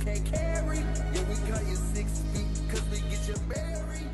can't carry. Yeah, we got you 6 feet, cause we get you buried.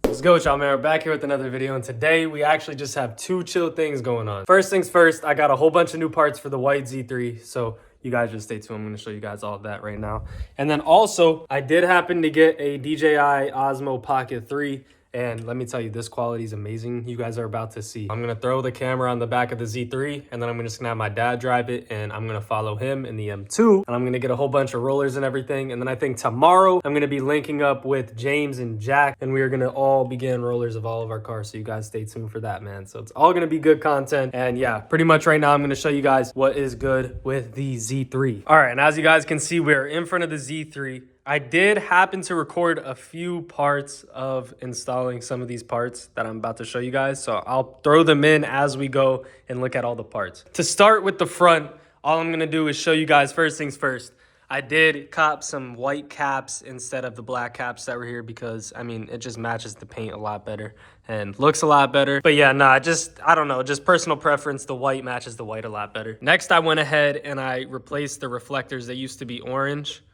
What's good, y'all, man? We're back here with another video, and today we actually just have two chill things going on. First things first, I got a whole bunch of new parts for the white Z3, so you guys just stay tuned. I'm going to show you guys all of that right now. And then also, I did happen to get a DJI Osmo Pocket 3, and let me tell you, this quality is amazing. You guys are about to see. I'm going to throw the camera on the back of the Z3, and then I'm just going to have my dad drive it, and I'm going to follow him in the M2, and I'm going to get a whole bunch of rollers and everything. And then I think tomorrow, I'm going to be linking up with James and Jack, and we are going to all begin rollers of all of our cars, so you guys stay tuned for that, man. So it's all going to be good content, and yeah, pretty much right now, I'm going to show you guys what is good with the Z3. All right, and as you guys can see, we're in front of the Z3. I did happen to record a few parts of installing some of these parts that I'm about to show you guys. So I'll throw them in as we go and look at all the parts. To start with the front, all I'm gonna do is show you guys first things first. I did cop some white caps instead of the black caps that were here because, I mean, it just matches the paint a lot better and looks a lot better. But yeah, nah, I don't know, just personal preference. The white matches the white a lot better. Next, I went ahead and I replaced the reflectors. They used to be orange,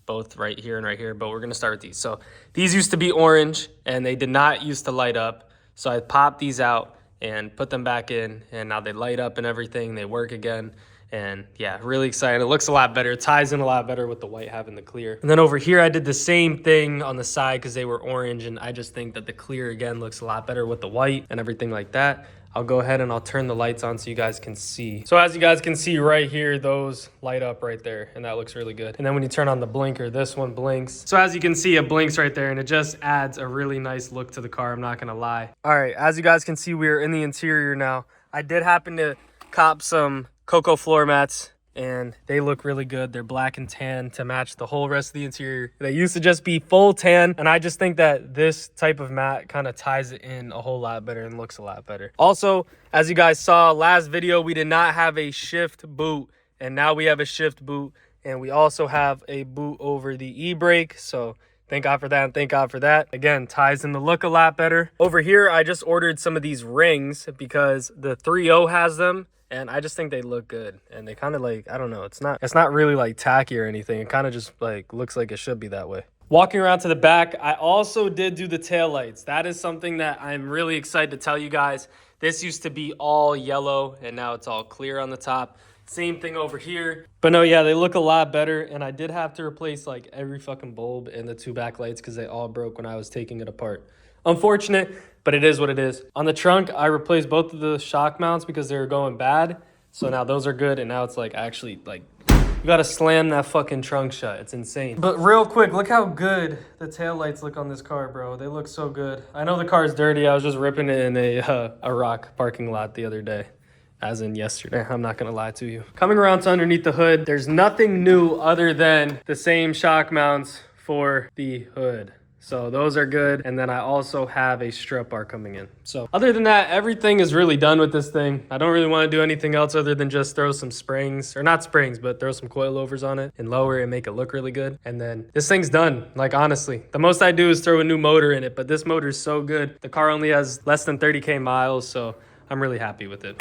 both right here and right here, but we're gonna start with these. So these used to be orange and they did not used to light up. So I popped these out and put them back in, and now they light up and everything. They work again. And yeah, really excited. It looks a lot better. It ties in a lot better with the white having the clear. And then over here, I did the same thing on the side because they were orange, and I just think that the clear again looks a lot better with the white and everything like that. I'll go ahead and I'll turn the lights on so you guys can see. So as you guys can see right here, those light up right there, and that looks really good. And then when you turn on the blinker, this one blinks. So as you can see, it blinks right there, and it just adds a really nice look to the car, I'm not gonna lie. All right, as you guys can see, we're in the interior now. I did happen to cop some Cocoa floor mats, and they look really good. They're black and tan to match the whole rest of the interior. They used to just be full tan, and I just think that this type of mat kind of ties it in a whole lot better and looks a lot better. Also, as you guys saw last video, we did not have a shift boot, and now we have a shift boot, and we also have a boot over the e-brake. So thank God for that, and thank God for that. Again, ties in the look a lot better. Over here, I just ordered some of these rings because the 3.0 has them, and I just think they look good. And they kind of like, I don't know, it's not really like tacky or anything. It kind of just like looks like it should be that way. Walking around to the back, I also did do the taillights. That is something that I'm really excited to tell you guys. This used to be all yellow, and now it's all clear on the top. Same thing over here. But no, yeah, they look a lot better. And I did have to replace like every fucking bulb and the two backlights because they all broke when I was taking it apart. Unfortunate, but it is what it is. On the trunk, I replaced both of the shock mounts because they were going bad. So now those are good, and now it's like actually like, you gotta slam that fucking trunk shut. It's insane. But real quick, look how good the taillights look on this car, bro. They look so good. I know the car is dirty. I was just ripping it in a rock parking lot the other day. As in yesterday, I'm not gonna lie to you. Coming around to underneath the hood, there's nothing new other than the same shock mounts for the hood. So those are good. And then I also have a strut bar coming in. So other than that, everything is really done with this thing. I don't really want to do anything else other than just throw some springs, or not springs, but throw some coilovers on it and lower it and make it look really good. And then this thing's done. Like, honestly, the most I do is throw a new motor in it, but this motor is so good. The car only has less than 30K miles, so I'm really happy with it.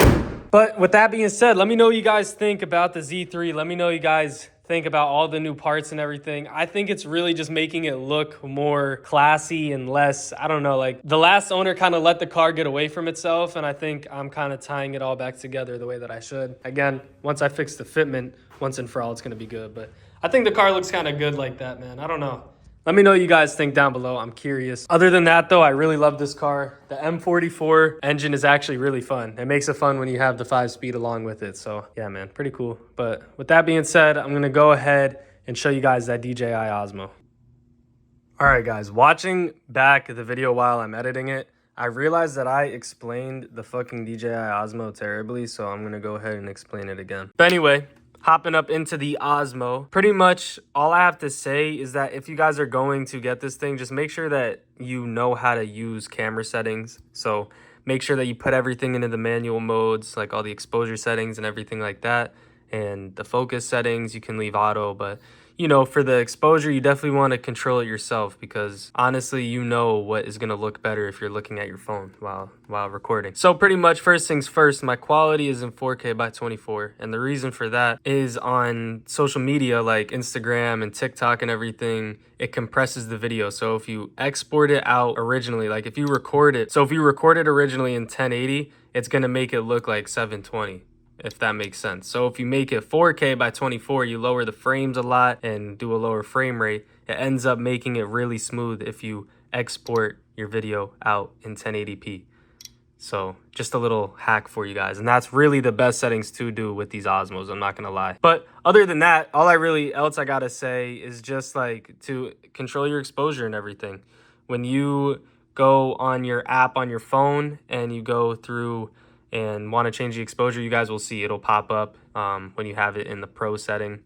But with that being said, let me know what you guys think about the Z3. Let me know what you guys think about all the new parts and everything. I think it's really just making it look more classy and less, I don't know, like the last owner kind of let the car get away from itself, and I think I'm kind of tying it all back together the way that I should. Again, once I fix the fitment, once and for all, it's going to be good. But I think the car looks kind of good like that, man. I don't know. Let me know what you guys think down below. I'm curious. Other than that, though, I really love this car. The M44 engine is actually really fun. It makes it fun when you have the 5-speed along with it. So, yeah, man, pretty cool. But with that being said, I'm going to go ahead and show you guys that DJI Osmo. All right, guys, watching back the video while I'm editing it, I realized that I explained the fucking DJI Osmo terribly, so I'm going to go ahead and explain it again. But anyway, hopping up into the Osmo, pretty much all I have to say is that if you guys are going to get this thing, just make sure that you know how to use camera settings. So make sure that you put everything into the manual modes, like all the exposure settings and everything like that. And the focus settings, you can leave auto, but you know, for the exposure, you definitely want to control it yourself, because honestly, you know what is going to look better if you're looking at your phone while recording. So pretty much first things first, my quality is in 4K by 24. And the reason for that is on social media like Instagram and TikTok and everything, it compresses the video. So if you export it out originally, like if you record it, so if you record it originally in 1080, it's going to make it look like 720. If that makes sense. So if you make it 4K by 24, you lower the frames a lot and do a lower frame rate. It ends up making it really smooth if you export your video out in 1080p. So just a little hack for you guys. And that's really the best settings to do with these Osmos, I'm not gonna lie. But other than that, all I gotta say is just like to control your exposure and everything. When you go on your app on your phone and you go through and want to change the exposure, you guys will see it'll pop up when you have it in the pro setting.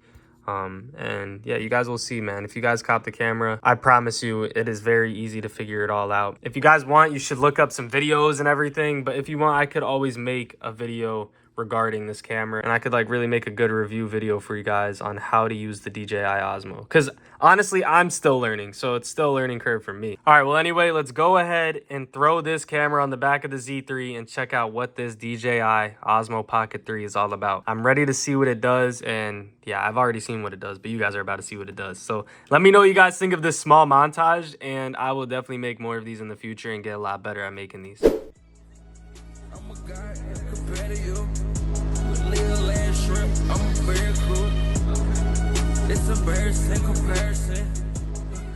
And yeah, you guys will see, man. If you guys cop the camera, I promise you it is very easy to figure it all out. If you guys want, you should look up some videos and everything, but if you want, I could always make a video regarding this camera, and I could like really make a good review video for you guys on how to use the DJI Osmo, because honestly I'm still learning, so it's still a learning curve for me. All right, well anyway, let's go ahead and throw this camera on the back of the Z3 and check out what this DJI Osmo Pocket 3 is all about. I'm ready to see what it does, and yeah, I've already seen what it does, but you guys are about to see what it does. So let me know what you guys think of this small montage, and I will definitely make more of these in the future and get a lot better at making these. I'm a guy compared to you. Little ass shrimp, I'm very cool. It's embarrassing comparison.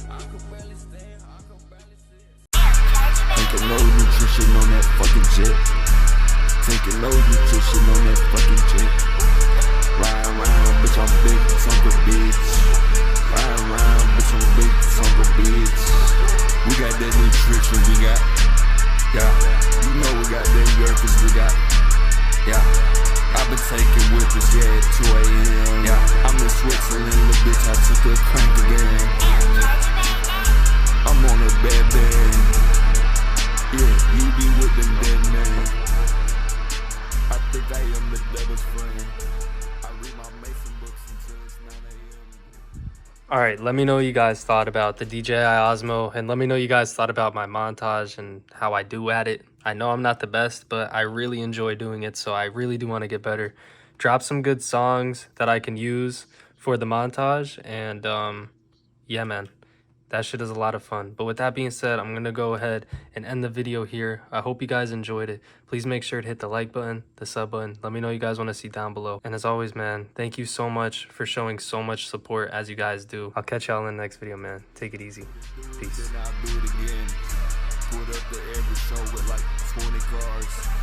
I could barely stand, I could barely sit. Taking no nutrition on that fucking jet. Taking no nutrition on that fucking jet. Ride around, bitch, I'm big, son of a bitch. Ride around, bitch, I'm big, son of a bitch. We got that nutrition, we got, yeah. You know we got that Yerkes, we got, yeah. I've been taking whippers, yeah, at 2 a.m. Yeah, I'm in Switzerland, the bitch, I took a crank again. I'm on a bad bed. Yeah, you be with them dead man. I think I am the devil's friend. I read my Mason books until it's 9 a.m. All right, let me know what you guys thought about the DJI Osmo, and let me know what you guys thought about my montage and how I do at it. I know I'm not the best, but I really enjoy doing it, so I really do want to get better. Drop some good songs that I can use for the montage, and yeah, man, that shit is a lot of fun. But with that being said, I'm going to go ahead and end the video here. I hope you guys enjoyed it. Please make sure to hit the like button, the sub button. Let me know what you guys want to see down below. And as always, man, thank you so much for showing so much support as you guys do. I'll catch y'all in the next video, man. Take it easy. Peace. Then I'll do it again. Put up the every show with like 20 cars.